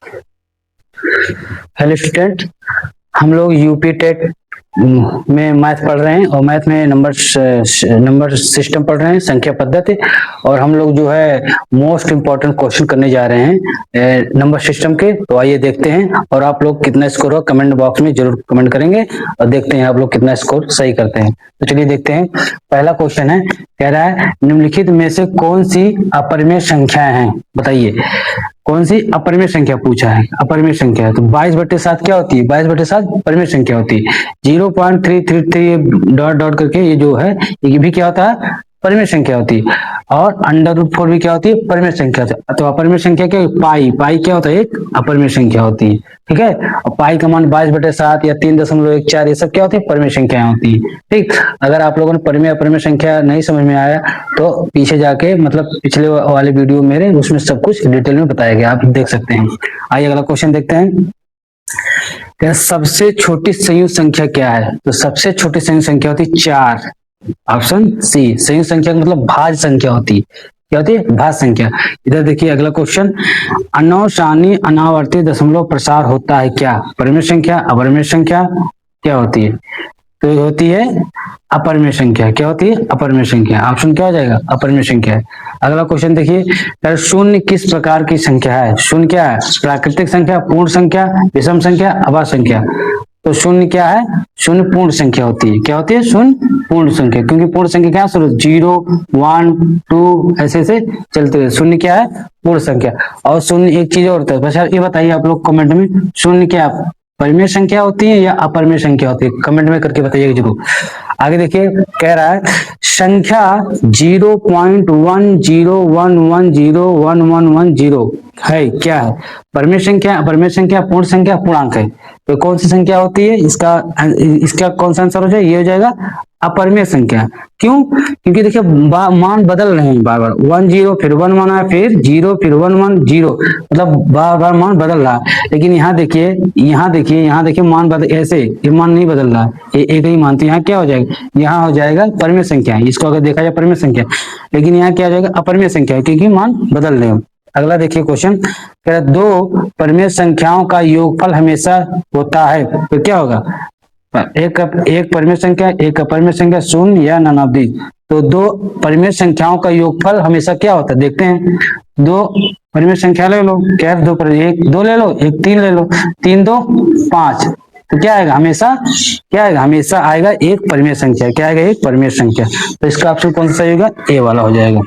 Hello student, हम लोग UP TET में मैथ पढ़ रहे हैं और मैथ में नंबर सिस्टम पढ़ रहे हैं, संख्या पद्धति। और हम लोग जो है मोस्ट इम्पोर्टेंट क्वेश्चन करने जा रहे हैं नंबर सिस्टम के। तो आइए देखते हैं, और आप लोग कितना स्कोर हो कमेंट बॉक्स में जरूर कमेंट करेंगे और देखते हैं आप लोग कितना स्कोर सही करते हैं। तो चलिए देखते हैं। पहला क्वेश्चन है, कह रहा है निम्नलिखित में से कौन सी अपरिमेय संख्याएं हैं, बताइए कौन सी अपरिमेय संख्या पूछा है। अपरिमेय संख्या तो 22/7 क्या होती है, 22/7 परिमेय संख्या होती है। 0.333 डॉट डॉट करके ये जो है ये भी क्या होता है, परिमेय संख्या होती है। और √4 भी क्या होती है, परिमेय संख्या। तो अपरिमेय संख्या क्या, पाई क्या होता है, एक अपरिमेय संख्या होती है। ठीक है, और पाई का मान 22/7 या 3.14 ये सब क्या होती है, परिमेय संख्याएं होती है। ठीक, अगर आप लोगों ने परिमेय अपरिमेय संख्या नहीं समझ में आया तो पीछे जाके मतलब पिछले वाले वीडियो मेरे उसमें सब कुछ डिटेल में बताया गया, आप देख सकते हैं। आइए अगला क्वेश्चन देखते हैं। क्या सबसे छोटी संयुक्त संख्या क्या है, तो सबसे छोटी संयुक्त संख्या होती है 4। ऑप्शन सी, संयुक्त संख्या का मतलब भाज्य संख्या होती है। क्या होती है, भाज्य संख्या। इधर देखिए अगला क्वेश्चन, अनौशानी अनावर्ती दशमलव प्रसार होता है क्या, परिमेय संख्या अपरिमेय संख्या क्या होती है, तो ये होती है अपरिमेय संख्या। क्या होती है, अपरिमेय संख्या। ऑप्शन क्या हो जाएगा, अपरिमेय संख्या। अगला क्वेश्चन देखिए, शून्य किस प्रकार की संख्या है, शून्य क्या है, प्राकृतिक संख्या, पूर्ण संख्या, विषम संख्या, अभाज्य संख्या। तो शून्य क्या है, शून्य पूर्ण संख्या होती है। क्या होती है, शून्य पूर्ण संख्या, क्योंकि पूर्ण संख्या क्या शुरू 0 1 2 ऐसे ऐसे चलते हुए शून्य क्या है, पूर्ण संख्या। और शून्य एक चीज और होता है, बस ये बताइए आप लोग कमेंट में, शून्य क्या परिमेय संख्या होती है या अपरिमेय संख्या होती है, कमेंट में करके बताइएगा जरूर। आगे देखिए, कह रहा है संख्या 0.1011011110 है क्या है, परिमेय संख्या, अपरिमेय संख्या, पूर्ण संख्या, पूर्णांक है। तो कौन सी संख्या होती है, इसका कौन सा आंसर हो जाएगा, ये हो जाएगा अपरिमेय संख्या। क्यों, क्योंकि देखिए मान बदल रहे हैं बार बार, 1 0 फिर 1 1 है, फिर 0 फिर 1 1 0, मतलब बार बार मान बदल रहा है। लेकिन यहाँ देखिए मान बदल, ऐसे ये मान नहीं बदल रहा है, ये एक ही मान। तो यहाँ क्या हो जाएगा, यहाँ हो जाएगा परिमेय संख्या। इसको अगर देखा जाए परिमेय संख्या, लेकिन यहाँ क्या हो जाएगा, अपरिमेय संख्या, क्योंकि मान बदल रहे हैं। अगला देखिए क्वेश्चन, दो परिमेय संख्याओं का योगफल हमेशा होता है, तो क्या होगा, एक परिमेय संख्या, एक अपरिमेय संख्या, शून्य या नानावधि। तो दो परिमेय संख्याओं का योगफल हमेशा क्या होता है, देखते हैं। दो परिमेय संख्या ले लो, क्या है, एक 2 ले लो, एक 3 ले लो, 3 2 5। तो क्या आएगा, हमेशा आएगा एक परिमेय संख्या। क्या आएगा, एक परिमेय संख्या। तो इसका ऑप्शन कौन सा सही होगा, ए वाला हो जाएगा।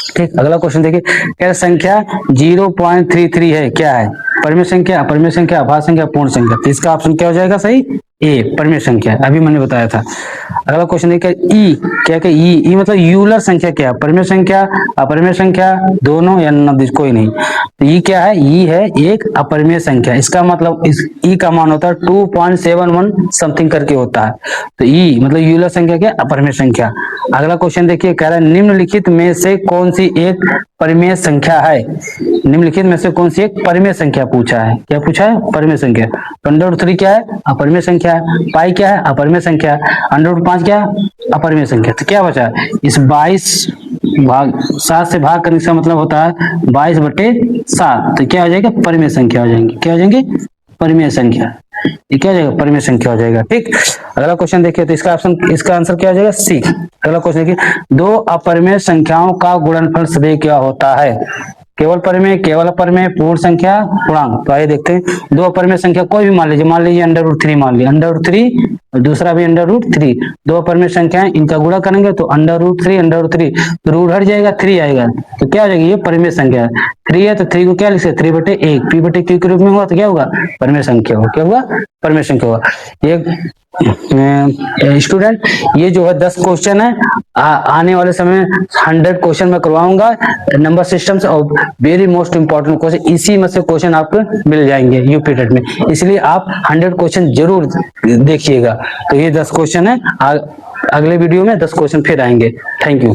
ठीक, अगला क्वेश्चन देखिए, क्या संख्या 0.33 है, क्या है, परिमेय संख्या, अपरिमेय संख्या, अभाज्य संख्या, पूर्ण संख्या। तो इसका ऑप्शन क्या हो जाएगा सही, ए परिमेय संख्या, अभी मैंने बताया था। अगला क्वेश्चन देखिए, ई क्या, ई मतलब यूलर संख्या क्या है, परिमेय संख्या, अपरिमेय संख्या, दोनों या नब्बे, कोई नहीं। तो ई क्या है, ई है एक अपरिमेय संख्या। इसका मतलब इस ई का मान होता है 2.71 समथिंग करके होता है। तो ई मतलब यूलर संख्या क्या, अपरिमेय संख्या। अगला क्वेश्चन देखिए, कह रहा है निम्नलिखित में से कौन सी एक परिमेय संख्या है, निम्नलिखित में से कौन सी एक परिमेय संख्या पूछा है। क्या पूछा है, परिमेय संख्या। √3 क्या है, अपरिमेय संख्या है। पाई क्या है, अपरिमेय संख्या है। √5 क्या है, अपरिमेय संख्या। तो क्या बचा, इस 7 से भाग करने का मतलब होता है 22/7। तो क्या हो जाएगा, परिमेय संख्या हो जाएंगे। क्या हो जाएंगे, परिमेय संख्या। ये क्या हो जाएगा, परिमेय संख्या हो जाएगा। ठीक, अगला क्वेश्चन देखिए, तो इसका आंसर क्या हो जाएगा, सी। अगला क्वेश्चन देखिए, दो अपरिमेय संख्याओं का गुणनफल सदैव क्या होता है, केवल परिमेय, केवल अपरिमेय, पूर्ण संख्या, पूर्णांक। तो आइए देखते हैं, दो अपरिमेय संख्या कोई भी मान लीजिए √3 मान लिया, √3 और दूसरा भी √3, दो अपरिमेय संख्या है, इनका गुणा करेंगे तो √3 तो रूट हट जाएगा, 3 आएगा। तो क्या हो जाएगी, ये परिमेय संख्या है। 3 है तो 3 को क्या लिख सकते, 3/1 p/q के रूप में हुआ, तो क्या होगा, परिमेय संख्या होगा। क्या होगा, परिमेय संख्या होगा। ये स्टूडेंट, ये जो है 10 क्वेश्चन है, आने वाले समय 100 क्वेश्चन मैं करवाऊंगा नंबर सिस्टम से, और वेरी मोस्ट इंपॉर्टेंट क्वेश्चन, इसी में से क्वेश्चन आपको मिल जाएंगे यूपी टेट में। इसलिए आप 100 क्वेश्चन जरूर देखिएगा। तो ये 10 क्वेश्चन है, अगले वीडियो में 10 क्वेश्चन फिर आएंगे। Thank you.